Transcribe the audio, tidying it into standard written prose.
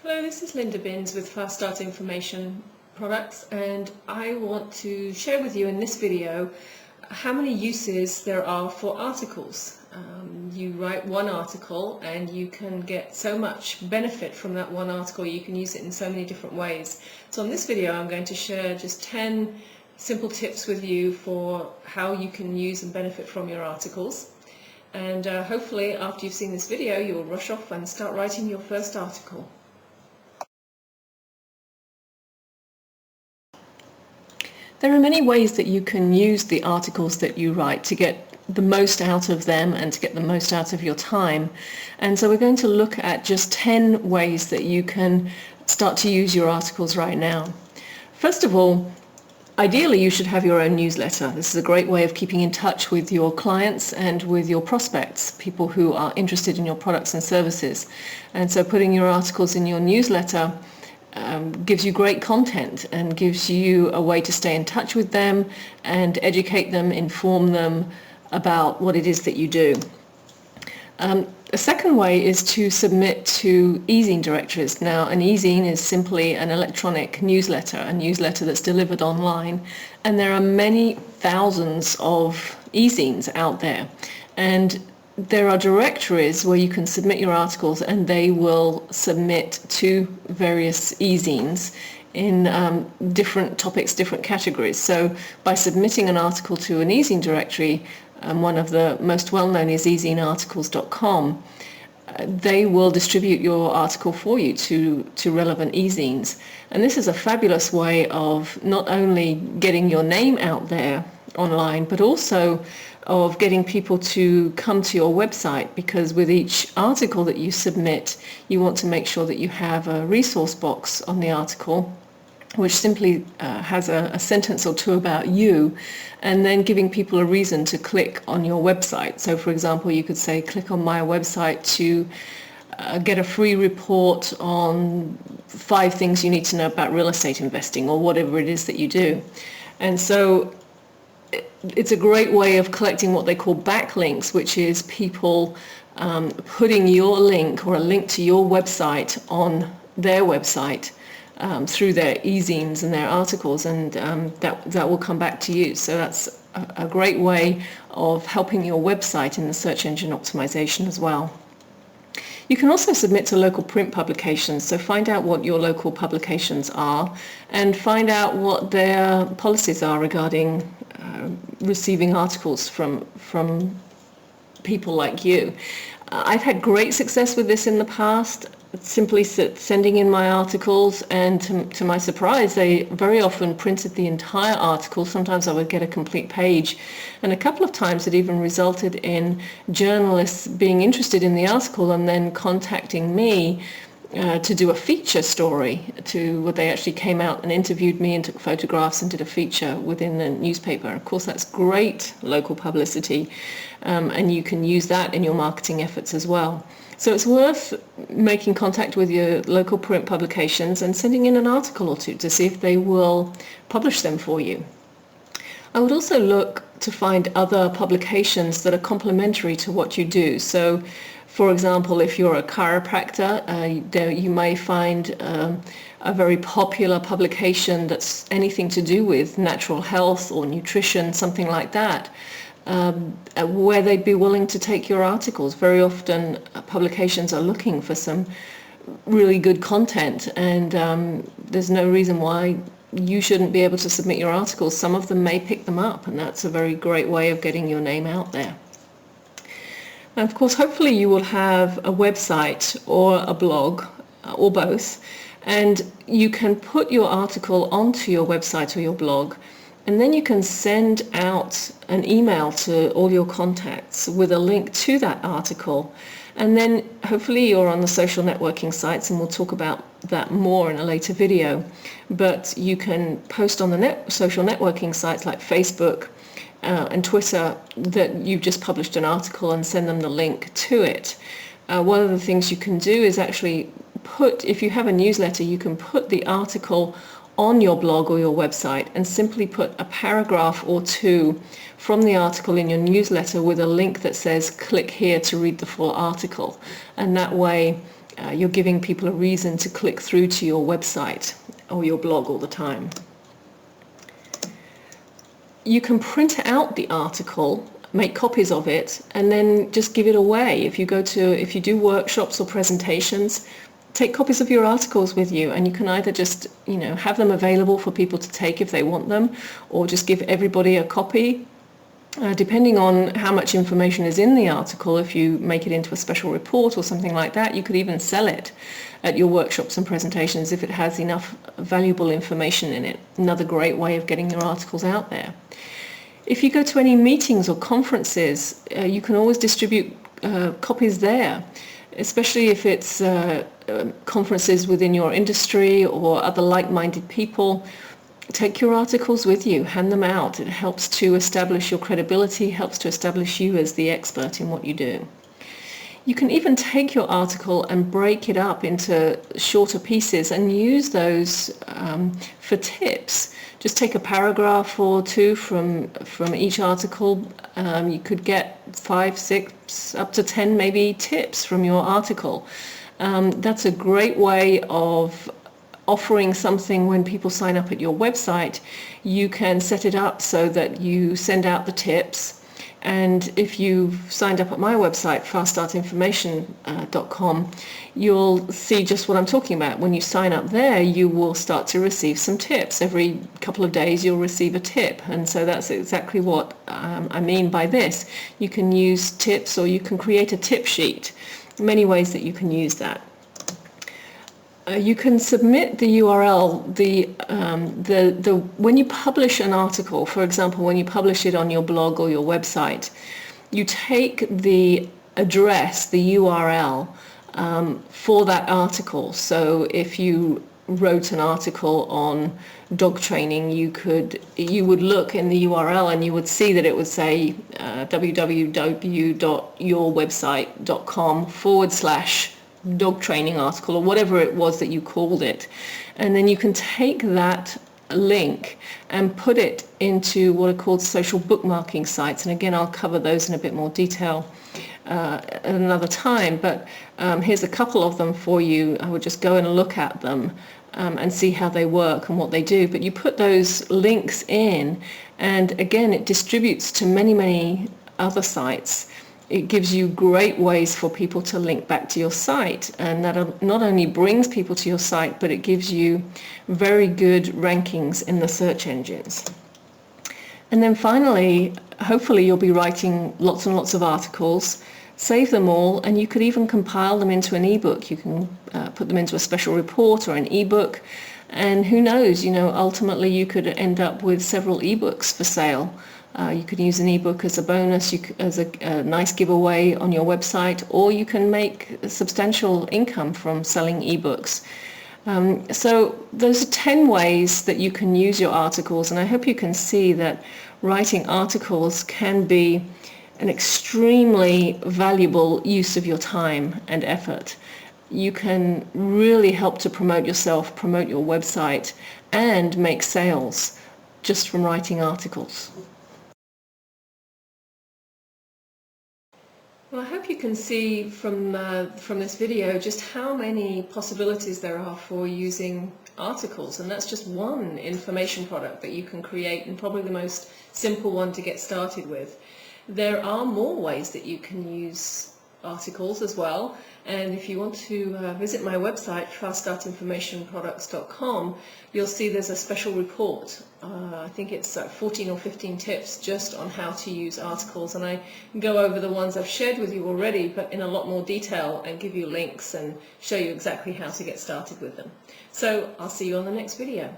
Hello, this is Linda Binns with Fast Start Information Products, and I want to share with you in this video how many uses there are for articles. You write one article and you can get so much benefit from that one article. You can use it in so many different ways. So in this video I'm going to share just 10 simple tips with you for how you can use and benefit from your articles. And hopefully after you've seen this video you'll rush off and start writing your first article. There are many ways that you can use the articles that you write to get the most out of them and to get the most out of your time. And so we're going to look at just 10 ways that you can start to use your articles right now. First of all, ideally you should have your own newsletter. This is a great way of keeping in touch with your clients and with your prospects, people who are interested in your products and services. And so putting your articles in your newsletter gives you great content and gives you a way to stay in touch with them and educate them, inform them about what it is that you do. A second way is to submit to e-zine directories. Now, an e-zine is simply an electronic newsletter, a newsletter that's delivered online, and there are many thousands of e-zines out there. And there are directories where you can submit your articles and they will submit to various e-zines in different topics, different categories. So by submitting an article to an e-zine directory, one of the most well-known is ezinearticles.com, they will distribute your article for you to relevant e-zines. And this is a fabulous way of not only getting your name out there online, but also of getting people to come to your website, because with each article that you submit, you want to make sure that you have a resource box on the article which simply has a sentence or two about you, and then giving people a reason to click on your website. So for example, you could say, click on my website to get a free report on 5 things you need to know about real estate investing, or whatever it is that you do. And so it's a great way of collecting what they call backlinks, which is people putting your link or a link to your website on their website through their e-zines and their articles, and that will come back to you. So that's a great way of helping your website in the search engine optimization as well. You can also submit to local print publications, so find out what your local publications are and find out what their policies are regarding receiving articles from people like you. I've had great success with this in the past, simply sending in my articles, and to my surprise they very often printed the entire article. Sometimes I would get a complete page, and a couple of times it even resulted in journalists being interested in the article and then contacting me to do a feature story, where they actually came out and interviewed me and took photographs and did a feature within the newspaper. Of course, that's great local publicity, and you can use that in your marketing efforts as well. So it's worth making contact with your local print publications and sending in an article or two to see if they will publish them for you. I would also look to find other publications that are complementary to what you do. So for example, if you're a chiropractor, you may find a very popular publication that's anything to do with natural health or nutrition, something like that, where they'd be willing to take your articles. Very often publications are looking for some really good content, and there's no reason why you shouldn't be able to submit your articles. Some of them may pick them up, and that's a very great way of getting your name out there. And of course, hopefully you will have a website or a blog, or both, and you can put your article onto your website or your blog, and then you can send out an email to all your contacts with a link to that article. And then hopefully you're on the social networking sites, and we'll talk about that more in a later video. But you can post on the social networking sites like Facebook and Twitter that you've just published an article and send them the link to it. One of the things you can do is actually if you have a newsletter, you can put the article on your blog or your website and simply put a paragraph or two from the article in your newsletter with a link that says click here to read the full article. And that way you're giving people a reason to click through to your website or your blog all the time. You can print out the article, make copies of it, and then just give it away. If you do workshops or presentations, take copies of your articles with you, and you can either just, have them available for people to take if they want them, or just give everybody a copy. Depending on how much information is in the article, if you make it into a special report or something like that, you could even sell it at your workshops and presentations if it has enough valuable information in it. Another great way of getting your articles out there. If you go to any meetings or conferences, you can always distribute copies there, especially if it's conferences within your industry or other like-minded people. Take your articles with you, hand them out. It helps to establish your credibility, helps to establish you as the expert in what you do. You can even take your article and break it up into shorter pieces and use those for tips. Just take a paragraph or two from each article. You could get 5, 6, up to 10 maybe tips from your article. That's a great way of offering something. When people sign up at your website, you can set it up so that you send out the tips. And if you've signed up at my website, faststartinformation.com, you'll see just what I'm talking about. When you sign up there, you will start to receive some tips. Every couple of days you'll receive a tip. And so that's exactly what I mean by this. You can use tips, or you can create a tip sheet. Many ways that you can use that. You can submit the URL, when you publish an article, for example, when you publish it on your blog or your website, you take the address, the URL, for that article. So if you wrote an article on dog training, you would look in the URL and you would see that it would say www.yourwebsite.com/ dog training article, or whatever it was that you called it. And then you can take that link and put it into what are called social bookmarking sites. And again, I'll cover those in a bit more detail at another time, but here's a couple of them for you. I would just go and look at them and see how they work and what they do. But you put those links in, and again, it distributes to many other sites. It gives you great ways for people to link back to your site, and that not only brings people to your site, but it gives you very good rankings in the search engines. And then finally, hopefully you'll be writing lots and lots of articles. Save them all, and you could even compile them into an ebook. You can put them into a special report or an ebook, and who knows, ultimately you could end up with several ebooks for sale. You could use an ebook as a bonus, as a nice giveaway on your website, or you can make substantial income from selling ebooks. So those are 10 ways that you can use your articles, and I hope you can see that writing articles can be an extremely valuable use of your time and effort. You can really help to promote yourself, promote your website, and make sales just from writing articles. Well, I hope you can see from this video just how many possibilities there are for using articles, and that's just one information product that you can create, and probably the most simple one to get started with. There are more ways that you can use articles as well, and if you want to visit my website, faststartinformationproducts.com, you'll see there's a special report. I think it's 14 or 15 tips just on how to use articles, and I go over the ones I've shared with you already, but in a lot more detail, and give you links and show you exactly how to get started with them. So I'll see you on the next video.